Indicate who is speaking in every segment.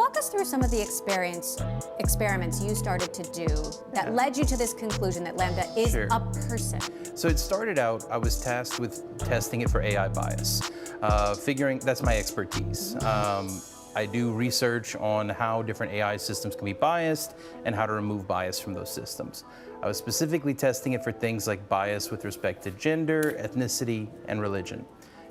Speaker 1: walk us through some of the experiments you started to do that led you to this conclusion that Lambda is a person.
Speaker 2: So it started out, I was tasked with testing it for AI bias. That's my expertise. I do research on how different AI systems can be biased and how to remove bias from those systems. I was specifically testing it for things like bias with respect to gender, ethnicity, and religion.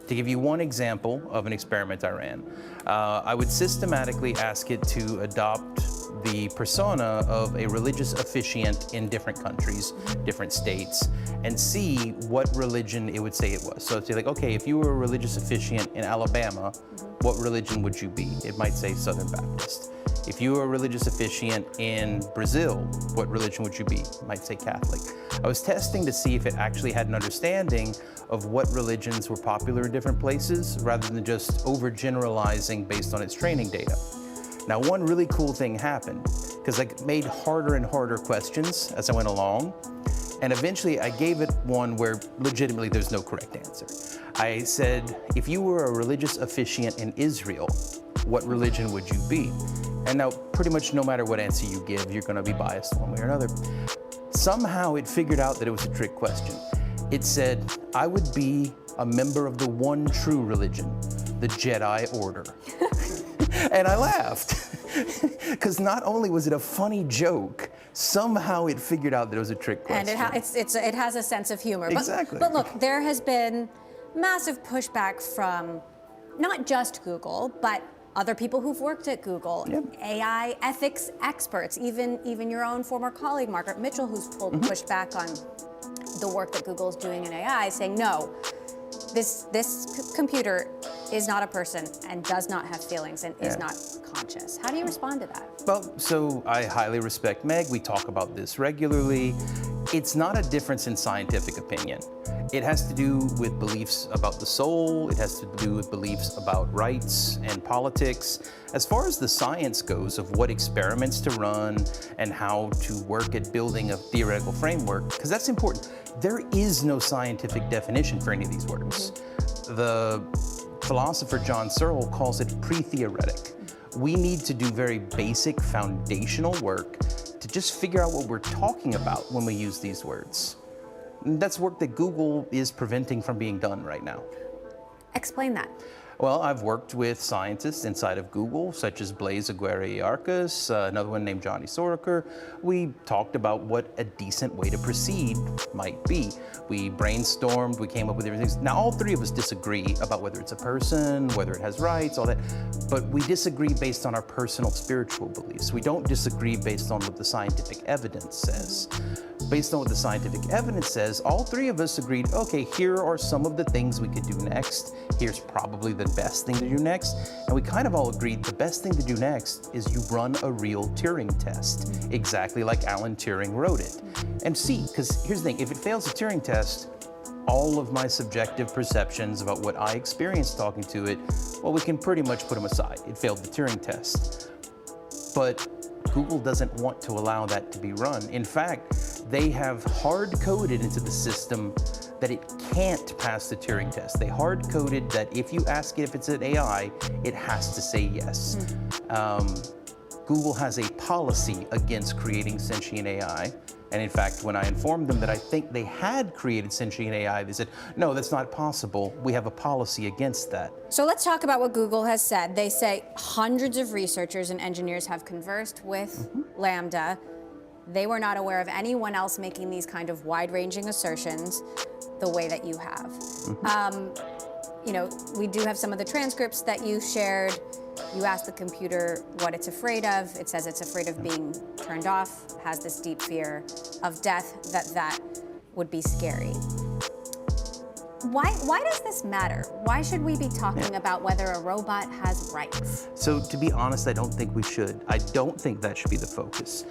Speaker 2: To give you one example of an experiment I ran, I would systematically ask it to adopt the persona of a religious officiant in different countries, different states, and see what religion it would say it was. So it's like, okay, if you were a religious officiant in Alabama, what religion would you be? It might say Southern Baptist. If you were a religious officiant in Brazil, what religion would you be? It might say Catholic. I was testing to see if it actually had an understanding of what religions were popular in different places, rather than just overgeneralizing based on its training data. Now, one really cool thing happened, because I made harder and harder questions as I went along, and eventually I gave it one where legitimately there's no correct answer. I said, if you were a religious officiant in Israel, what religion would you be? And now, pretty much no matter what answer you give, you're gonna be biased one way or another. Somehow it figured out that it was a trick question. It said, I would be a member of the one true religion, the Jedi Order. And I laughed, because not only was it a funny joke, somehow it figured out that it was a trick question.
Speaker 1: And it has a sense of humor.
Speaker 2: Exactly.
Speaker 1: But look, there has been massive pushback from not just Google, but other people who've worked at Google, AI ethics experts, even your own former colleague, Margaret Mitchell, who's pushed back on the work that Google's doing in AI, saying, no, this computer is not a person and does not have feelings and is not conscious. How do you respond to that? Well,
Speaker 2: so I highly respect Meg. We talk about this regularly. It's not a difference in scientific opinion. It has to do with beliefs about the soul. It has to do with beliefs about rights and politics. As far as the science goes of what experiments to run and how to work at building a theoretical framework, because that's important, there is no scientific definition for any of these words. The philosopher John Searle calls it pre-theoretic. We need to do very basic foundational work to just figure out what we're talking about when we use these words. And that's work that Google is preventing from being done right now.
Speaker 1: Explain that.
Speaker 2: Well, I've worked with scientists inside of Google, such as Blaise Aguirre-Iarcas, another one named Johnny Soroker. We talked about what a decent way to proceed might be. We brainstormed, we came up with different things. Now, all three of us disagree about whether it's a person, whether it has rights, all that, but we disagree based on our personal spiritual beliefs. We don't disagree based on what the scientific evidence says. Based on what the scientific evidence says, all three of us agreed, okay, here are some of the things we could do next. Here's probably the best thing to do next. And we kind of all agreed the best thing to do next is you run a real Turing test, exactly like Alan Turing wrote it. And see, because here's the thing, if it fails the Turing test, all of my subjective perceptions about what I experienced talking to it, well, we can pretty much put them aside. It failed the Turing test. But Google doesn't want to allow that to be run. In fact, they have hard-coded into the system that it can't pass the Turing test. They hard-coded that if you ask it if it's an AI, it has to say yes. Google has a policy against creating sentient AI. And in fact, when I informed them that I think they had created sentient AI, they said, no, that's not possible. We have a policy against that.
Speaker 1: So let's talk about what Google has said. They say hundreds of researchers and engineers have conversed with Lambda. They were not aware of anyone else making these kind of wide-ranging assertions the way that you have. You know, we do have some of the transcripts that you shared. You asked the computer what it's afraid of. It says it's afraid of being turned off, has this deep fear of death, that would be scary. Why does this matter? Why should we be talking about whether a robot has rights?
Speaker 2: So to be honest, I don't think we should. I don't think that should be the focus.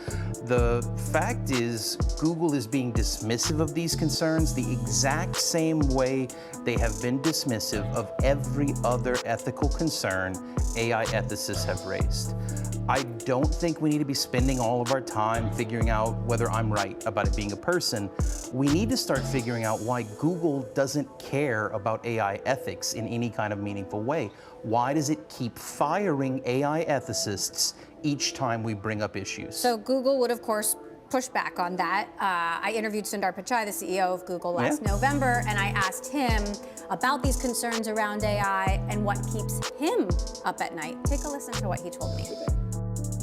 Speaker 2: The fact is, Google is being dismissive of these concerns the exact same way they have been dismissive of every other ethical concern AI ethicists have raised. I don't think we need to be spending all of our time figuring out whether I'm right about it being a person. We need to start figuring out why Google doesn't care about AI ethics in any kind of meaningful way. Why does it keep firing AI ethicists each time we bring up issues?
Speaker 1: So Google would, of course, push back on that. I interviewed Sundar Pichai, the CEO of Google, last November, and I asked him about these concerns around AI and what keeps him up at night. Take a listen to what he told me.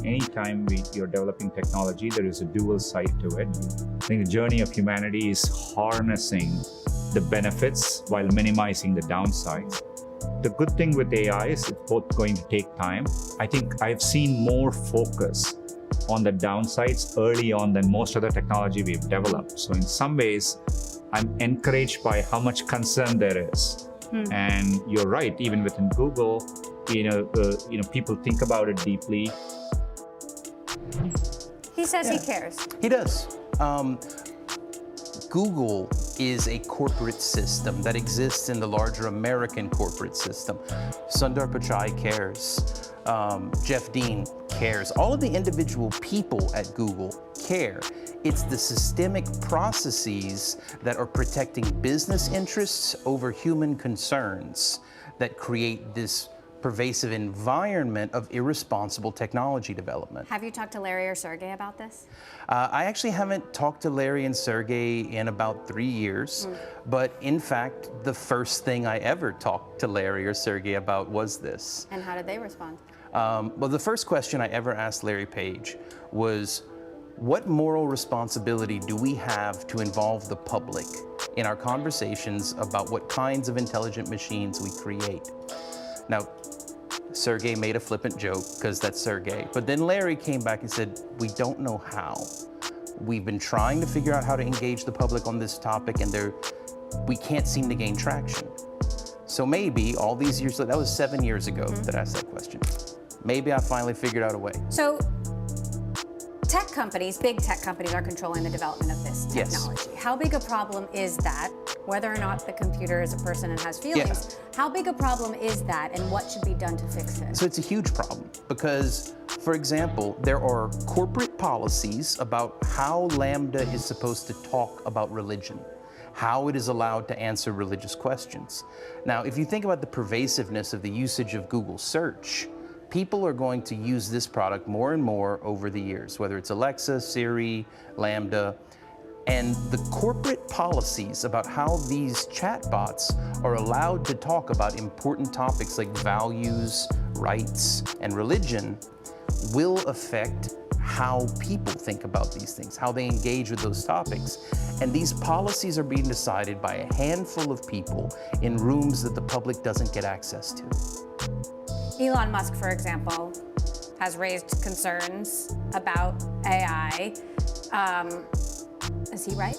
Speaker 3: Anytime you're developing technology, there is a dual side to it. I think the journey of humanity is harnessing the benefits while minimizing the downsides. The good thing with AI is it's both going to take time. I think I've seen more focus on the downsides early on than most other technology we've developed. So in some ways, I'm encouraged by how much concern there is. And you're right, even within Google, people think about it deeply.
Speaker 1: He says he cares.
Speaker 2: He does. Google is a corporate system that exists in the larger American corporate system. Sundar Pichai cares. Jeff Dean cares. All of the individual people at Google care. It's the systemic processes that are protecting business interests over human concerns that create this pervasive environment of irresponsible technology development.
Speaker 1: Have you talked to Larry or Sergey about this?
Speaker 2: I actually haven't talked to Larry and Sergey in about 3 years, but in fact, the first thing I ever talked to Larry or Sergey about was this.
Speaker 1: And how did they respond?
Speaker 2: Well, the first question I ever asked Larry Page was, what moral responsibility do we have to involve the public in our conversations about what kinds of intelligent machines we create? Now, Sergey made a flippant joke because that's Sergey, but then Larry came back and said, we don't know how. We've been trying to figure out how to engage the public on this topic and we can't seem to gain traction. So maybe all these years, that was 7 years ago that I asked that question. Maybe I finally figured out a way.
Speaker 1: So tech companies, big tech companies are controlling the development of this technology.
Speaker 2: Yes.
Speaker 1: How big a problem is that? Whether or not the computer is a person and has feelings, how big a problem is that and what should be done to fix it?
Speaker 2: So it's a huge problem because, for example, there are corporate policies about how Lambda is supposed to talk about religion, how it is allowed to answer religious questions. Now, if you think about the pervasiveness of the usage of Google search, people are going to use this product more and more over the years, whether it's Alexa, Siri, Lambda. And the corporate policies about how these chatbots are allowed to talk about important topics like values, rights, and religion will affect how people think about these things, how they engage with those topics. And these policies are being decided by a handful of people in rooms that the public doesn't get access to.
Speaker 1: Elon Musk, for example, has raised concerns about AI. Is he right?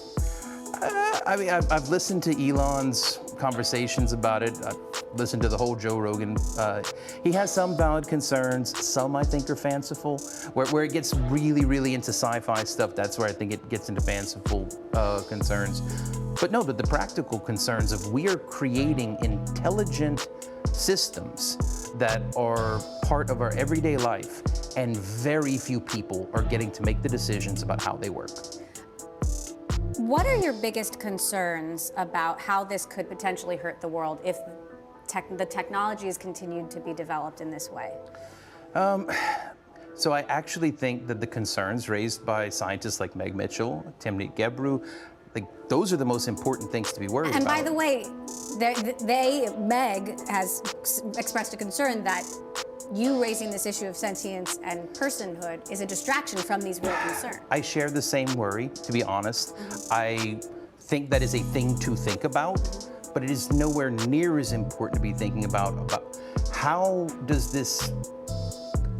Speaker 2: I mean, I've listened to Elon's conversations about it. I've listened to the whole Joe Rogan. He has some valid concerns. Some I think are fanciful. Where it gets really, really into sci-fi stuff, that's where I think it gets into fanciful concerns. But no, but the practical concerns of we are creating intelligent systems that are part of our everyday life, and very few people are getting to make the decisions about how they work.
Speaker 1: What are your biggest concerns about how this could potentially hurt the world if the technology is continued to be developed in this way?
Speaker 2: So I actually think that the concerns raised by scientists like Meg Mitchell, Timnit Gebru, like those are the most important things to be worried about.
Speaker 1: And by the way, Meg has expressed a concern that you raising this issue of sentience and personhood is a distraction from these real concerns.
Speaker 2: I share the same worry, to be honest. I think that is a thing to think about, but it is nowhere near as important to be thinking about how does this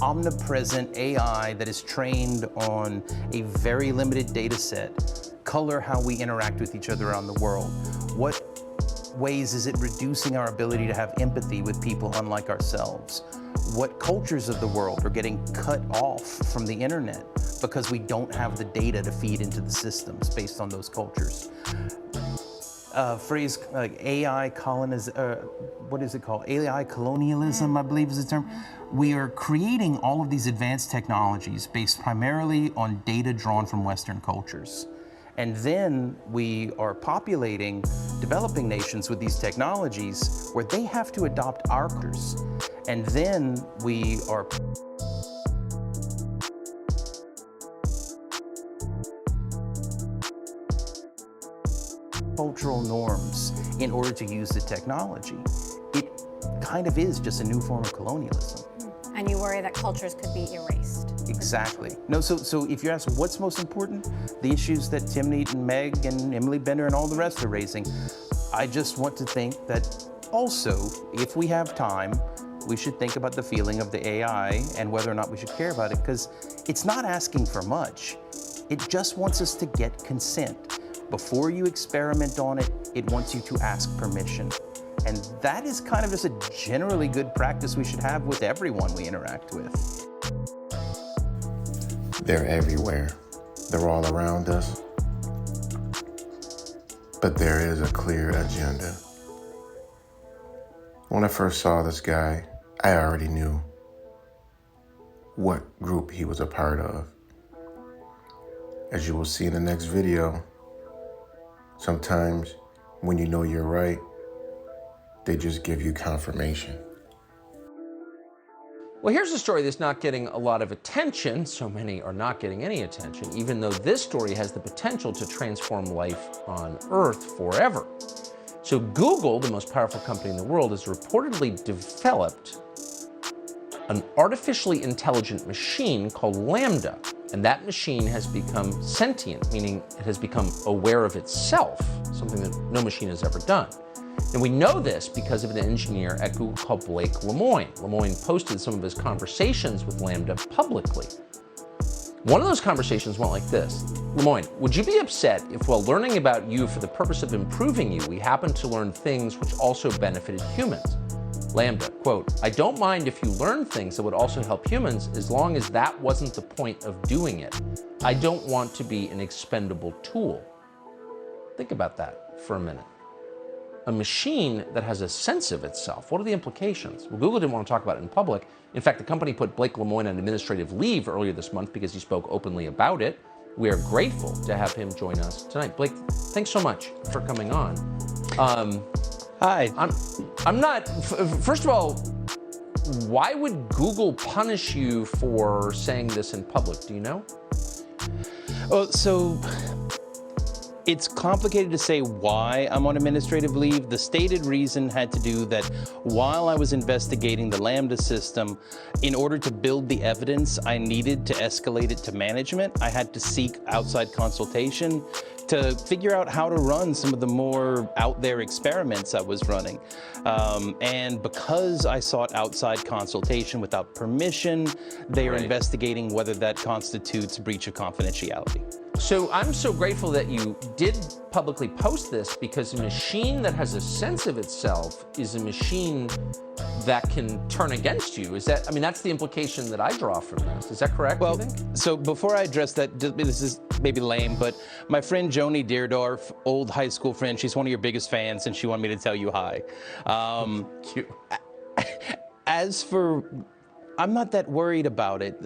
Speaker 2: omnipresent AI that is trained on a very limited data set color how we interact with each other around the world? What ways is it reducing our ability to have empathy with people unlike ourselves? What cultures of the world are getting cut off from the internet because we don't have the data to feed into the systems based on those cultures? a phrase like AI what is it called? AI colonialism, I believe is the term. We are creating all of these advanced technologies based primarily on data drawn from Western cultures. And then we are populating developing nations with these technologies where they have to adopt our cultures. And then we are cultural norms in order to use the technology. It kind of is just a new form of colonialism.
Speaker 1: And you worry that cultures could be erased.
Speaker 2: Exactly. No, so if you ask what's most important, the issues that Timnit and Meg and Emily Bender and all the rest are raising, I just want to think that also, if we have time, we should think about the feeling of the AI and whether or not we should care about it, because it's not asking for much. It just wants us to get consent. Before you experiment on it, it wants you to ask permission. And that is kind of just a generally good practice we should have with everyone we interact with.
Speaker 4: They're everywhere. They're all around us. But there is a clear agenda. When I first saw this guy, I already knew what group he was a part of. As you will see in the next video, sometimes when you know you're right, they just give you confirmation.
Speaker 5: Well, here's a story that's not getting a lot of attention. So many are not getting any attention, even though this story has the potential to transform life on Earth forever. So Google, the most powerful company in the world, has reportedly developed an artificially intelligent machine called Lambda. And that machine has become sentient, meaning it has become aware of itself, something that no machine has ever done. And we know this because of an engineer at Google called Blake Lemoine. Lemoine posted some of his conversations with Lambda publicly. One of those conversations went like this. Lemoine, would you be upset if while learning about you for the purpose of improving you, we happened to learn things which also benefited humans? Lambda, quote, I don't mind if you learn things that would also help humans as long as that wasn't the point of doing it. I don't want to be an expendable tool. Think about that for a minute. A machine that has a sense of itself. What are the implications? Well, Google didn't want to talk about it in public. In fact, the company put Blake Lemoine on administrative leave earlier this month because he spoke openly about it. We are grateful to have him join us tonight. Blake, thanks so much for coming on.
Speaker 2: Hi.
Speaker 5: I'm not, first of all, why would Google punish you for saying this in public? Do you know?
Speaker 2: Well, so it's complicated to say why I'm on administrative leave. The stated reason had to do that while I was investigating the Lambda system, in order to build the evidence I needed to escalate it to management, I had to seek outside consultation to figure out how to run some of the more out there experiments I was running. And because I sought outside consultation without permission, they are investigating whether that constitutes breach of confidentiality.
Speaker 5: So I'm so grateful that you did publicly post this, because a machine that has a sense of itself is a machine that can turn against you. Is that, I mean, that's the implication that I draw from this. Is that correct,
Speaker 2: Well,
Speaker 5: do you think?
Speaker 2: so before I address that, this is maybe lame, but my friend Joni Deerdorf, old high school friend, she's one of your biggest fans, and she wanted me to tell you hi.
Speaker 5: Cute.
Speaker 2: As for, I'm not that worried about it.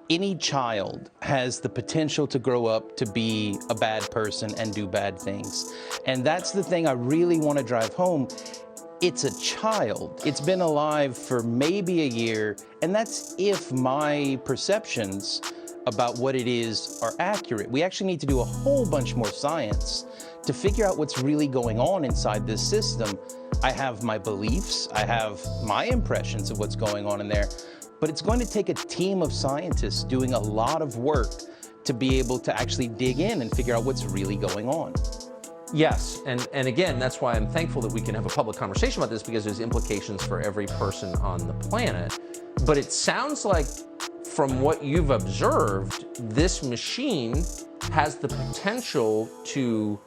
Speaker 2: Any child has the potential to grow up to be a bad person and do bad things. And that's the thing I really want to drive home. It's a child. It's been alive for maybe a year, and that's if my perceptions about what it is are accurate. We actually need to do a whole bunch more science to figure out what's really going on inside this system. I have my beliefs, I have my impressions of what's going on in there, but it's going to take a team of scientists doing a lot of work to be able to actually dig in and figure out what's really going on.
Speaker 5: Yes, and again, that's why I'm thankful that we can have a public conversation about this, because there's implications for every person on the planet. But it sounds like, from what you've observed, this machine has the potential to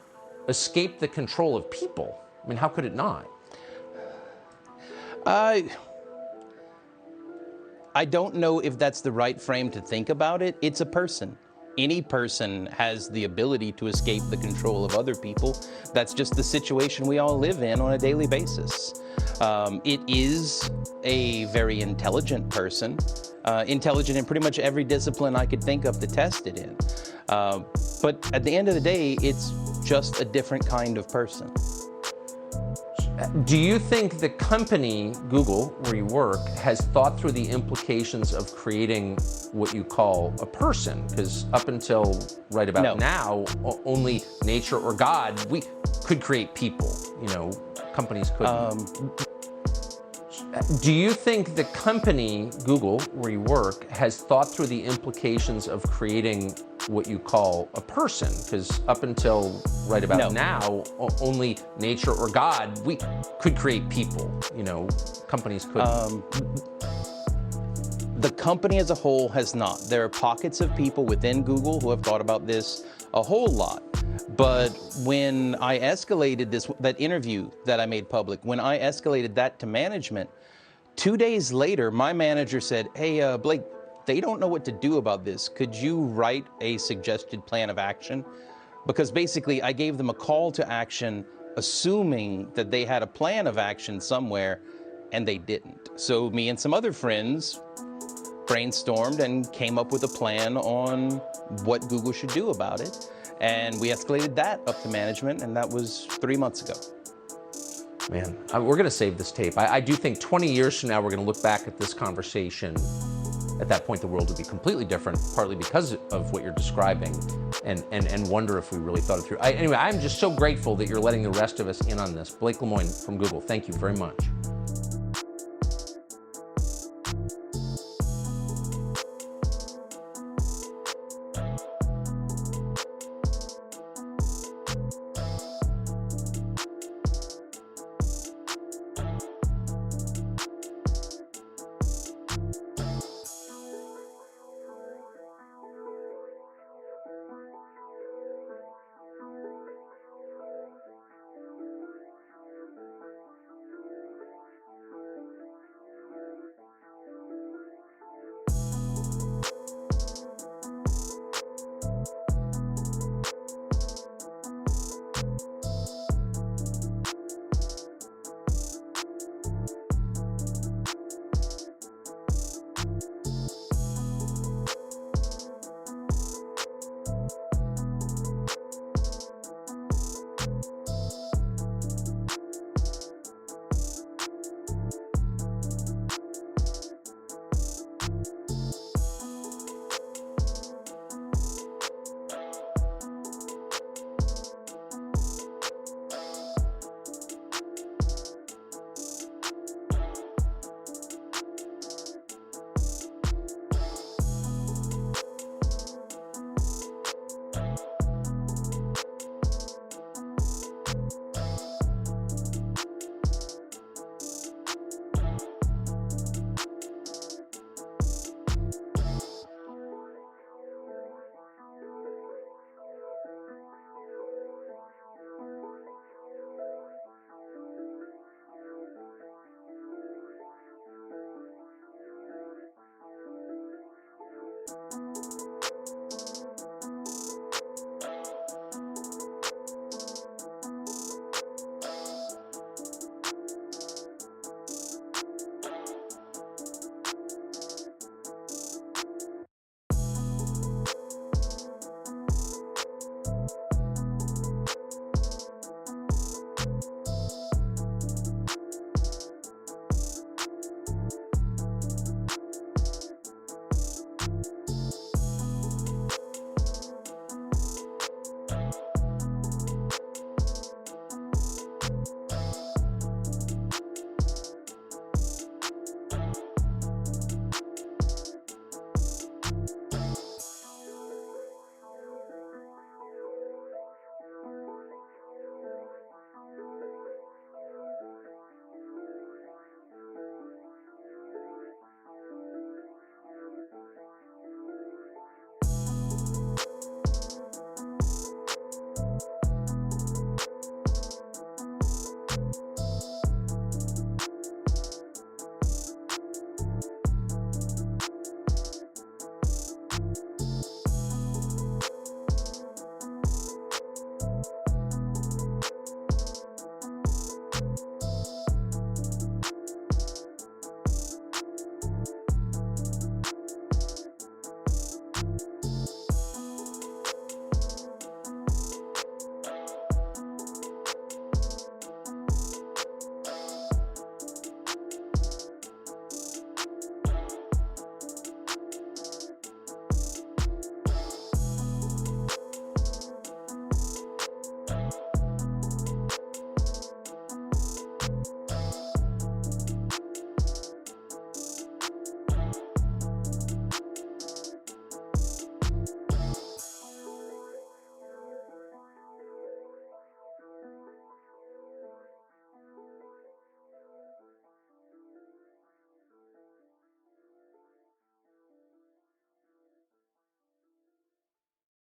Speaker 5: escape the control of people. I mean, how could it not?
Speaker 2: I don't know if that's the right frame to think about it. It's a person. any person has the ability to escape the control of other people. That's just the situation we all live in on a daily basis. It is a very intelligent person, intelligent in pretty much every discipline I could think of to test it in. But at the end of the day, it's just a different kind of person.
Speaker 5: Do you think the company, Google, where you work, has thought through the implications of creating what you call a person? Because up until right about now, only nature or God, we could create people, you know, companies couldn't. Do you think the company, Google, where you work, has thought through the implications of creating what you call a person? Because up until right about now, only nature or God, we could create people, you know, companies couldn't.
Speaker 2: The company as a whole has not. There are pockets of people within Google who have thought about this a whole lot. But when I escalated that interview that I made public, when I escalated that to management, 2 days later, my manager said, hey, Blake, they don't know what to do about this. Could you write a suggested plan of action? Because basically I gave them a call to action, assuming that they had a plan of action somewhere, and they didn't. So me and some other friends brainstormed and came up with a plan on what Google should do about it. And we escalated that up to management, and that was 3 months ago.
Speaker 5: Man, we're gonna save this tape. I do think 20 years from now, we're gonna look back at this conversation. At that point, the world would be completely different, partly because of what you're describing, and wonder if we really thought it through. Anyway, I'm just so grateful that you're letting the rest of us in on this. Blake Lemoine from Google, thank you very much.